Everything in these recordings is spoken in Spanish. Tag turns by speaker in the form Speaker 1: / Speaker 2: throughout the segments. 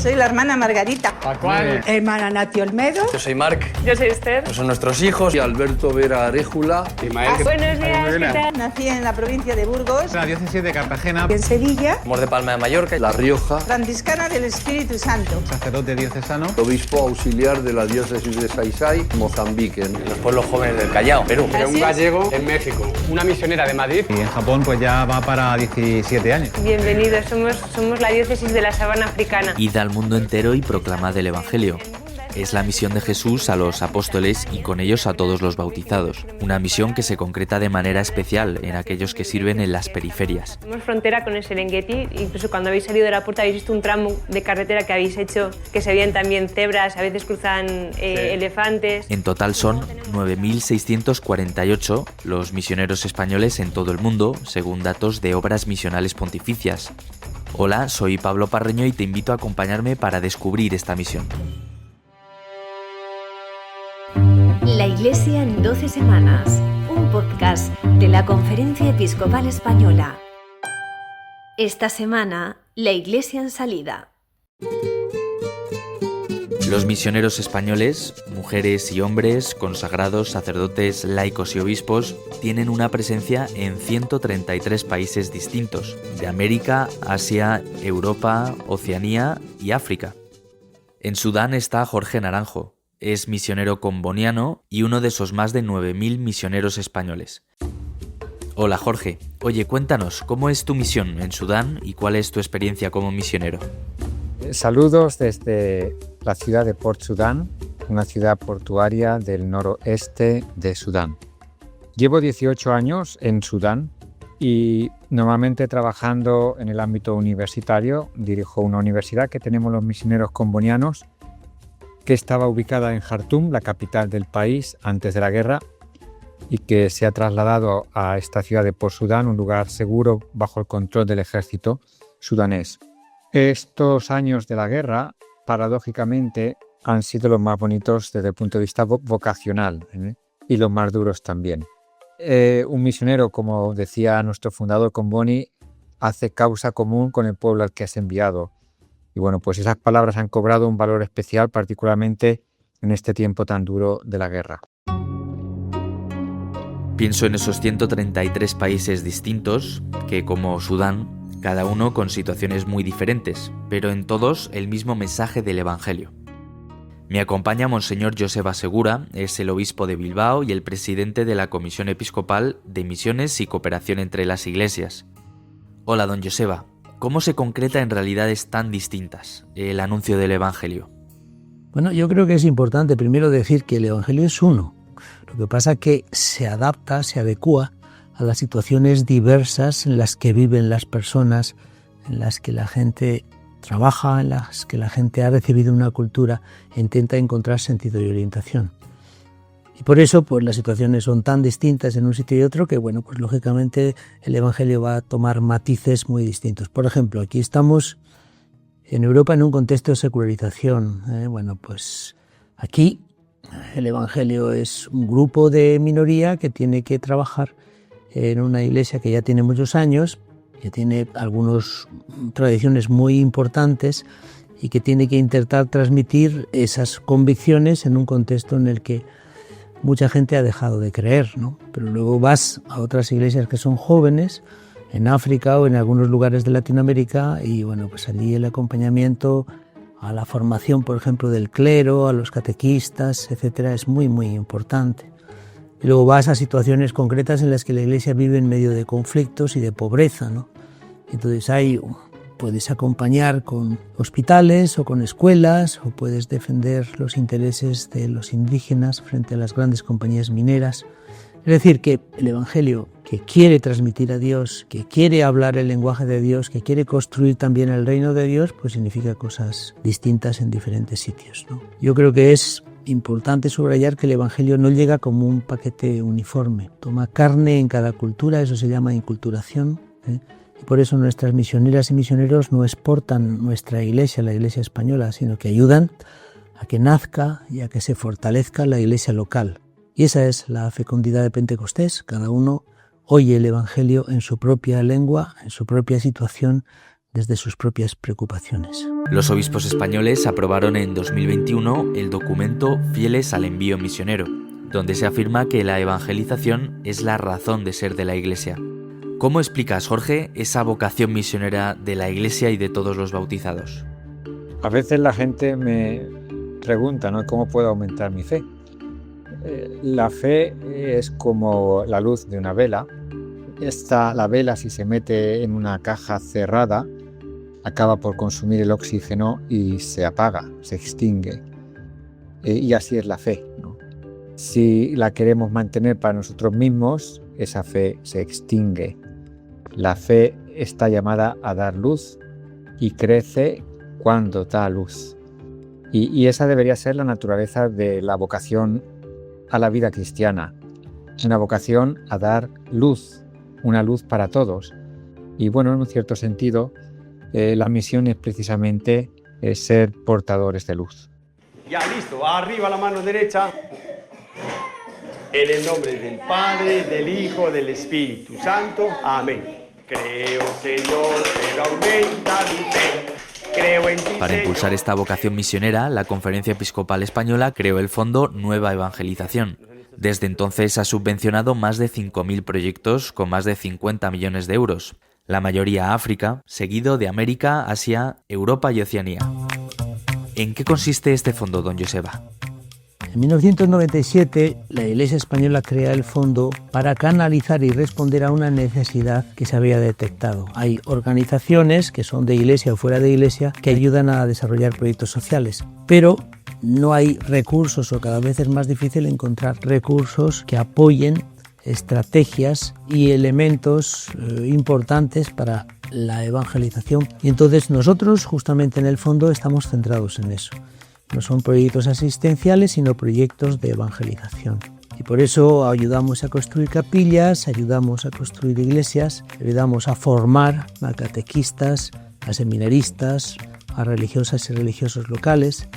Speaker 1: Soy la hermana Margarita.
Speaker 2: Pascual.
Speaker 3: Hermana Nati Olmedo.
Speaker 4: Yo soy Marc.
Speaker 5: Yo soy Esther.
Speaker 4: Son nuestros hijos.
Speaker 2: Y Alberto Vera Aréjula.
Speaker 5: Buenos días, ¿qué tal?
Speaker 1: Nací en la provincia de Burgos,
Speaker 6: La diócesis de Cartagena.
Speaker 3: En Sevilla.
Speaker 4: Somos de Palma de Mallorca.
Speaker 2: La Rioja.
Speaker 1: franciscana del Espíritu Santo.
Speaker 6: Sacerdote diocesano.
Speaker 2: Obispo auxiliar de la diócesis de Saisai, Mozambique.
Speaker 4: Los pueblos jóvenes del Callao, Perú.
Speaker 5: Así
Speaker 6: Un
Speaker 5: es.
Speaker 6: gallego en México. Una misionera de Madrid. Y en Japón pues ya va para 17 años.
Speaker 5: Bienvenidos, somos la diócesis de la Sabana Africana.
Speaker 7: Id al mundo entero y proclamad el Evangelio. Es la misión de Jesús a los apóstoles y con ellos a todos los bautizados. Una misión que se concreta de manera especial en aquellos que sirven en las periferias.
Speaker 5: Somos frontera con el Serengeti, incluso cuando habéis salido de la puerta habéis visto un tramo de carretera que habéis hecho, que se veían también cebras, a veces cruzan elefantes.
Speaker 7: En total son 9.648 los misioneros españoles en todo el mundo, según datos de Obras Misionales Pontificias. Hola, soy Pablo Parreño y te invito a acompañarme para descubrir esta misión.
Speaker 8: La Iglesia en 12 semanas, un podcast de la Conferencia Episcopal Española. Esta semana, la Iglesia en salida.
Speaker 7: Los misioneros españoles, mujeres y hombres, consagrados, sacerdotes, laicos y obispos, tienen una presencia en 133 países distintos, de América, Asia, Europa, Oceanía y África. En Sudán está Jorge Naranjo. Es misionero comboniano y uno de esos más de 9.000 misioneros españoles. Hola Jorge, oye, cuéntanos, ¿cómo es tu misión en Sudán y cuál es tu experiencia como misionero?
Speaker 9: Saludos desde la ciudad de Port Sudán, una ciudad portuaria del noroeste de Sudán. Llevo 18 años en Sudán y normalmente trabajando en el ámbito universitario. Dirijo una universidad que tenemos los misioneros combonianos, que estaba ubicada en Jartum, la capital del país, antes de la guerra, y que se ha trasladado a esta ciudad de Port Sudán, un lugar seguro bajo el control del ejército sudanés. Estos años de la guerra, paradójicamente, han sido los más bonitos desde el punto de vista vocacional, y los más duros también. Un misionero, como decía nuestro fundador Comboni, hace causa común con el pueblo al que has enviado. Y bueno, pues esas palabras han cobrado un valor especial, particularmente en este tiempo tan duro de la guerra.
Speaker 7: Pienso en esos 133 países distintos, que como Sudán, cada uno con situaciones muy diferentes, pero en todos el mismo mensaje del Evangelio. Me acompaña Monseñor Joseba Segura, es el obispo de Bilbao y el presidente de la Comisión Episcopal de Misiones y Cooperación entre las Iglesias. Hola, don Joseba. ¿Cómo se concreta en realidades tan distintas el anuncio del Evangelio?
Speaker 10: Bueno, yo creo que es importante primero decir que el Evangelio es uno. Lo que pasa es que se adapta, se adecúa a las situaciones diversas en las que viven las personas, en las que la gente trabaja, en las que la gente ha recibido una cultura e intenta encontrar sentido y orientación. Y por eso, pues las situaciones son tan distintas en un sitio y otro que, bueno, pues lógicamente el Evangelio va a tomar matices muy distintos. Por ejemplo, aquí estamos en Europa en un contexto de secularización. Bueno, pues aquí el Evangelio es un grupo de minoría que tiene que trabajar en una iglesia que ya tiene muchos años, que tiene algunas tradiciones muy importantes y que tiene que intentar transmitir esas convicciones en un contexto en el que mucha gente ha dejado de creer, ¿no? Pero luego vas a otras iglesias que son jóvenes, en África o en algunos lugares de Latinoamérica, y bueno, pues allí el acompañamiento a la formación, por ejemplo, del clero, a los catequistas, etcétera, es muy, muy importante. Y luego vas a situaciones concretas en las que la iglesia vive en medio de conflictos y de pobreza, ¿no? Entonces puedes acompañar con hospitales o con escuelas, o puedes defender los intereses de los indígenas frente a las grandes compañías mineras. Es decir, que el Evangelio, que quiere transmitir a Dios, que quiere hablar el lenguaje de Dios, que quiere construir también el reino de Dios, pues significa cosas distintas en diferentes sitios, ¿no? Yo creo que es importante subrayar que el Evangelio no llega como un paquete uniforme. Toma carne en cada cultura, eso se llama inculturación, Y por eso nuestras misioneras y misioneros no exportan nuestra iglesia, la iglesia española, sino que ayudan a que nazca y a que se fortalezca la iglesia local. Y esa es la fecundidad de Pentecostés. Cada uno oye el Evangelio en su propia lengua, en su propia situación, desde sus propias preocupaciones.
Speaker 7: Los obispos españoles aprobaron en 2021 el documento Fieles al envío misionero, donde se afirma que la evangelización es la razón de ser de la Iglesia. ¿Cómo explicas, Jorge, esa vocación misionera de la Iglesia y de todos los bautizados?
Speaker 9: A veces la gente me pregunta, ¿no?, ¿cómo puedo aumentar mi fe? La fe es como la luz de una vela. La vela, si se mete en una caja cerrada, acaba por consumir el oxígeno y se apaga, se extingue. Y así es la fe, ¿no? Si la queremos mantener para nosotros mismos, esa fe se extingue. La fe está llamada a dar luz y crece cuando da luz. Y esa debería ser la naturaleza de la vocación a la vida cristiana. Una vocación a dar luz, una luz para todos. Y bueno, en un cierto sentido, la misión es precisamente ser portadores de luz.
Speaker 3: Ya, listo. Arriba la mano derecha. En el nombre del Padre, del Hijo, del Espíritu Santo. Amén. Creo, Señor, pero aumenta mi fe. Creo en ti,
Speaker 7: Para impulsar esta vocación misionera, la Conferencia Episcopal Española creó el Fondo Nueva Evangelización. Desde entonces ha subvencionado más de 5.000 proyectos con más de 50 millones de euros. La mayoría a África, seguido de América, Asia, Europa y Oceanía. ¿En qué consiste este fondo, don Joseba?
Speaker 10: En 1997, la Iglesia Española crea el fondo para canalizar y responder a una necesidad que se había detectado. Hay organizaciones que son de Iglesia o fuera de Iglesia que ayudan a desarrollar proyectos sociales, pero no hay recursos, o cada vez es más difícil encontrar recursos que apoyen estrategias y elementos importantes para la evangelización. Y entonces nosotros, justamente en el fondo, estamos centrados en eso. No son proyectos asistenciales, sino proyectos de evangelización. Y por eso ayudamos a construir capillas, ayudamos a construir iglesias, ayudamos a formar a catequistas, a seminaristas, a religiosas y religiosos locales.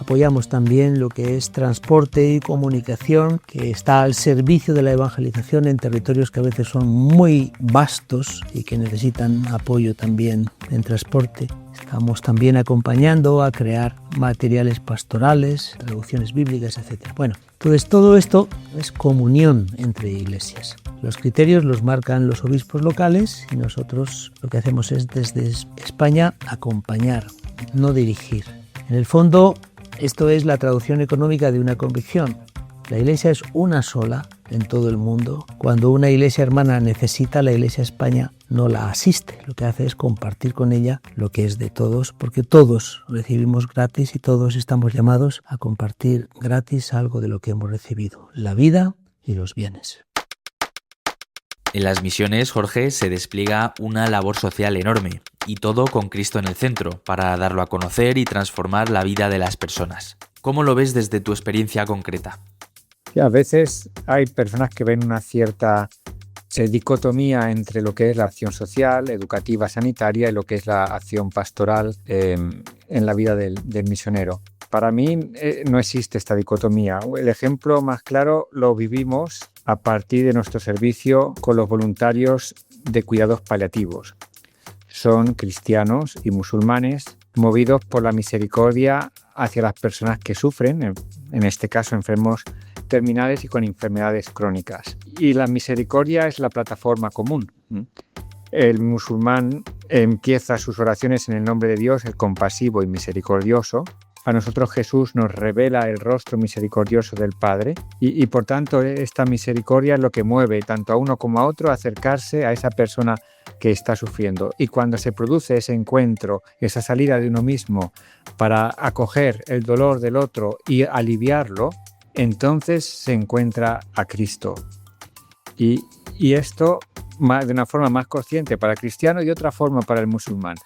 Speaker 10: Apoyamos también lo que es transporte y comunicación, que está al servicio de la evangelización en territorios que a veces son muy vastos y que necesitan apoyo también en transporte. Estamos también acompañando a crear materiales pastorales, traducciones bíblicas, etc. Bueno, entonces todo esto es comunión entre iglesias. Los criterios los marcan los obispos locales y nosotros lo que hacemos es desde España acompañar, no dirigir. En el fondo, esto es la traducción económica de una convicción. La iglesia es una sola en todo el mundo. Cuando una iglesia hermana necesita, la Iglesia España no la asiste. Lo que hace es compartir con ella lo que es de todos, porque todos recibimos gratis y todos estamos llamados a compartir gratis algo de lo que hemos recibido, la vida y los bienes.
Speaker 7: En las misiones, Jorge, se despliega una labor social enorme, y todo con Cristo en el centro, para darlo a conocer y transformar la vida de las personas. ¿Cómo lo ves desde tu experiencia concreta?
Speaker 9: A veces hay personas que ven una cierta dicotomía entre lo que es la acción social, educativa, sanitaria y lo que es la acción pastoral en la vida del misionero. Para mí no existe esta dicotomía. El ejemplo más claro lo vivimos a partir de nuestro servicio con los voluntarios de cuidados paliativos. Son cristianos y musulmanes movidos por la misericordia hacia las personas que sufren, en este caso enfermos terminales y con enfermedades crónicas. Y la misericordia es la plataforma común. El musulmán empieza sus oraciones en el nombre de Dios, el compasivo y misericordioso. A nosotros Jesús nos revela el rostro misericordioso del Padre y por tanto esta misericordia es lo que mueve tanto a uno como a otro a acercarse a esa persona que está sufriendo. Y cuando se produce ese encuentro, esa salida de uno mismo para acoger el dolor del otro y aliviarlo, entonces se encuentra a Cristo. Y esto de una forma más consciente para el cristiano y de otra forma para el musulmán.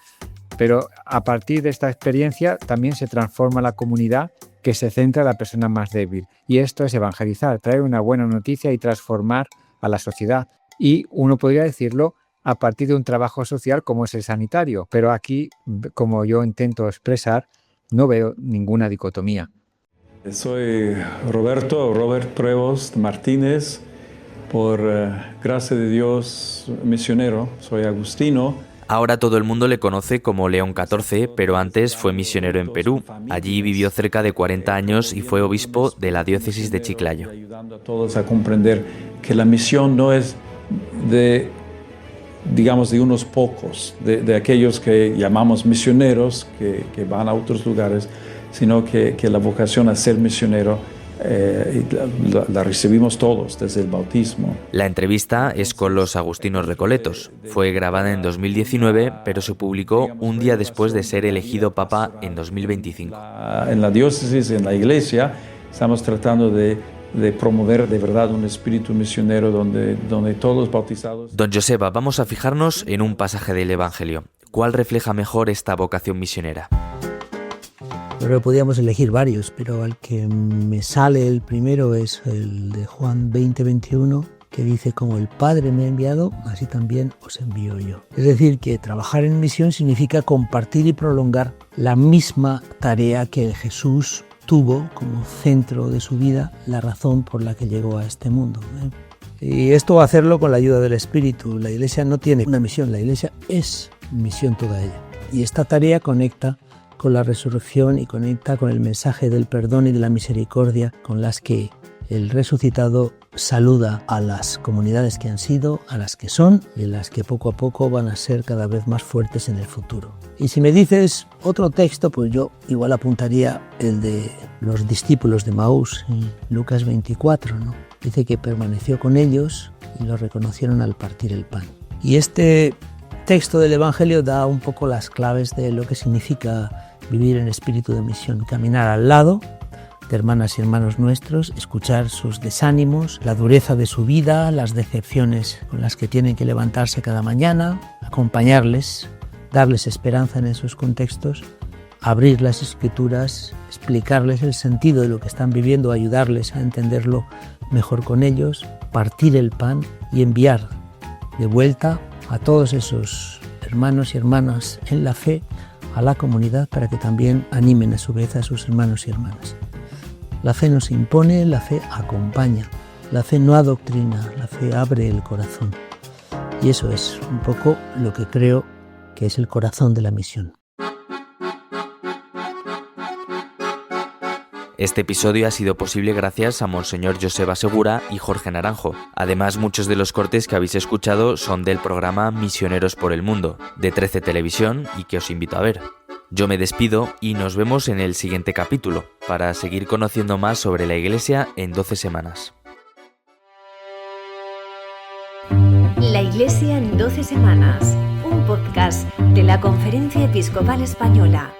Speaker 9: Pero a partir de esta experiencia también se transforma la comunidad que se centra en la persona más débil. Y esto es evangelizar, traer una buena noticia y transformar a la sociedad. Y uno podría decirlo a partir de un trabajo social como es el sanitario. Pero aquí, como yo intento expresar, no veo ninguna dicotomía.
Speaker 11: Soy Robert Prevost Martínez, por gracia de Dios misionero. Soy agustino.
Speaker 7: Ahora todo el mundo le conoce como León XIV, pero antes fue misionero en Perú. Allí vivió cerca de 40 años y fue obispo de la diócesis de Chiclayo.
Speaker 11: Ayudando a todos a comprender que la misión no es de unos pocos, de aquellos que llamamos misioneros, que van a otros lugares, sino que la vocación a ser misionero la recibimos todos desde el bautismo.
Speaker 7: La entrevista es con los agustinos recoletos. Fue grabada en 2019, pero se publicó un día después de ser elegido papa en 2025.
Speaker 11: En la diócesis, en la iglesia, estamos tratando de promover de verdad un espíritu misionero donde todos los bautizados...
Speaker 7: Don Joseba, vamos a fijarnos en un pasaje del Evangelio. ¿Cuál refleja mejor esta vocación misionera?
Speaker 10: Pero podíamos elegir varios, pero al que me sale el primero es el de Juan 20:21, que dice: como el Padre me ha enviado, así también os envío yo. Es decir, que trabajar en misión significa compartir y prolongar la misma tarea que Jesús tuvo como centro de su vida, la razón por la que llegó a este mundo. Y esto va a hacerlo con la ayuda del Espíritu. La Iglesia no tiene una misión, la Iglesia es misión toda ella. Y esta tarea conecta con la resurrección y conecta con el mensaje del perdón y de la misericordia con las que el resucitado saluda a las comunidades que han sido, a las que son y en las que poco a poco van a ser cada vez más fuertes en el futuro. Y si me dices otro texto, pues yo igual apuntaría el de los discípulos de Maús en Lucas 24, ¿no? Dice que permaneció con ellos y lo reconocieron al partir el pan. Y este texto del Evangelio da un poco las claves de lo que significa vivir en espíritu de misión: caminar al lado de hermanas y hermanos nuestros, escuchar sus desánimos, la dureza de su vida, las decepciones con las que tienen que levantarse cada mañana, acompañarles, darles esperanza en esos contextos, abrir las Escrituras, explicarles el sentido de lo que están viviendo, ayudarles a entenderlo mejor con ellos, partir el pan y enviar de vuelta a todos esos hermanos y hermanas en la fe a la comunidad para que también animen a su vez a sus hermanos y hermanas. La fe no se impone, la fe acompaña, la fe no adoctrina, la fe abre el corazón. Y eso es un poco lo que creo que es el corazón de la misión.
Speaker 7: Este episodio ha sido posible gracias a Monseñor Joseba Segura y Jorge Naranjo. Además, muchos de los cortes que habéis escuchado son del programa Misioneros por el Mundo, de 13 Televisión, y que os invito a ver. Yo me despido y nos vemos en el siguiente capítulo, para seguir conociendo más sobre la Iglesia en 12 semanas.
Speaker 8: La Iglesia en 12 semanas, un podcast de la Conferencia Episcopal Española.